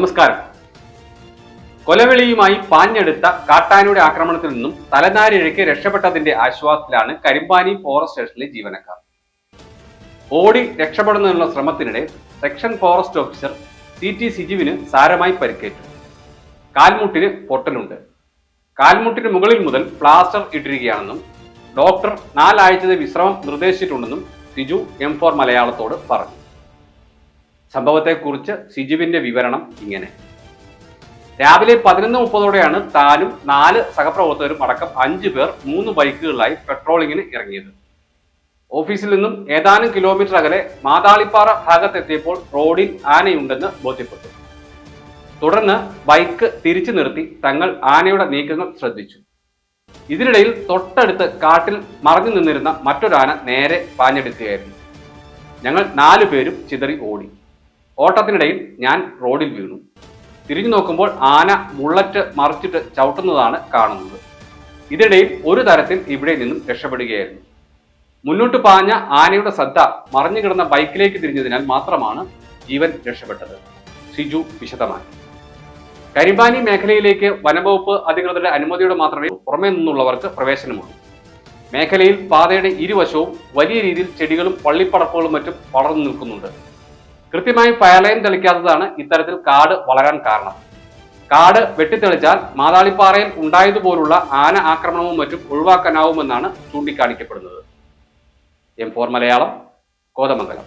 നമസ്കാരം. കൊലവിളിയുമായി പാഞ്ഞെടുത്ത കാട്ടാനയുടെ ആക്രമണത്തിൽ നിന്നും തലനാരിഴയ്ക്ക് രക്ഷപ്പെട്ടതിന്റെ ആശ്വാസത്തിലാണ് കരിമ്പാനി ഫോറസ്റ്റ് സ്റ്റേഷനിലെ ജീവനക്കാർ. ഓടി രക്ഷപ്പെടുന്നതിനുള്ള ശ്രമത്തിനിടെ സെക്ഷൻ ഫോറസ്റ്റ് ഓഫീസർ CT സിജുവിന് സാരമായി പരിക്കേറ്റു. കാൽമുട്ടിന് പൊട്ടലുണ്ട്. കാൽമുട്ടിന് മുകളിൽ മുതൽ പ്ലാസ്റ്റർ ഇട്ടിരിക്കുകയാണെന്നും ഡോക്ടർ 4 ആഴ്ചത്തെ വിശ്രമം നിർദ്ദേശിച്ചിട്ടുണ്ടെന്നും സിജു M4 മലയാളത്തോട് പറഞ്ഞു. സംഭവത്തെക്കുറിച്ച് സിജുവിന്റെ വിവരണം ഇങ്ങനെ: രാവിലെ 11:30 താനും 4 സഹപ്രവർത്തകരും അടക്കം 5 പേർ 3 ബൈക്കുകളിലായി പെട്രോളിങ്ങിന് ഇറങ്ങിയത്. ഓഫീസിൽ നിന്നും ഏതാനും കിലോമീറ്റർ അകലെ മാതാളിപ്പാറ ഭാഗത്തെത്തിയപ്പോൾ റോഡിൽ ആനയുണ്ടെന്ന് ബോധ്യപ്പെട്ടു. തുടർന്ന് ബൈക്ക് തിരിച്ചു നിർത്തി തങ്ങൾ ആനയുടെ നീക്കങ്ങൾ ശ്രദ്ധിച്ചു. ഇതിനിടയിൽ തൊട്ടടുത്ത് കാട്ടിൽ മറഞ്ഞു നിന്നിരുന്ന മറ്റൊരാന നേരെ പാഞ്ഞെടുക്കുകയായിരുന്നു. ഞങ്ങൾ 4 പേരും ചിതറി ഓടി. ഓട്ടത്തിനിടയിൽ ഞാൻ റോഡിൽ വീണു. തിരിഞ്ഞു നോക്കുമ്പോൾ ആന ബുള്ളറ്റ് മറിച്ചിട്ട് ചവിട്ടുന്നതാണ് കാണുന്നത്. ഇതിനിടയിൽ ഒരു തരത്തിൽ ഇവിടെ നിന്നും രക്ഷപ്പെടുകയായിരുന്നു. മുന്നോട്ട് പാഞ്ഞ ആനയുടെ ശ്രദ്ധ മറിഞ്ഞു കിടന്ന ബൈക്കിലേക്ക് തിരിഞ്ഞതിനാൽ മാത്രമാണ് ജീവൻ രക്ഷപ്പെട്ടത്. സിജു വിശദമാക്കി. കരിമ്പാനി മേഖലയിലേക്ക് വനംവകുപ്പ് അധികൃതരുടെ അനുമതിയോടെ മാത്രമേ പുറമേ നിന്നുള്ളവർക്ക് പ്രവേശനമുള്ളൂ. മേഖലയിൽ പാതയുടെ ഇരുവശവും വലിയ രീതിയിൽ ചെടികളും പള്ളിപ്പടപ്പുകളും മറ്റും വളർന്നു നിൽക്കുന്നുണ്ട്. കൃത്യമായി ഫയർലൈൻ തെളിക്കാത്തതാണ് ഇത്തരത്തിൽ കാട് വളരാൻ കാരണം. കാട് വെട്ടിത്തെളിച്ചാൽ മാതാളിപ്പാറയിൽ ഉണ്ടായതുപോലുള്ള ആന ആക്രമണവും മറ്റും ഒഴിവാക്കാനാവുമെന്നാണ് ചൂണ്ടിക്കാണിക്കപ്പെടുന്നത്. M4 മലയാളം, കോതമംഗലം.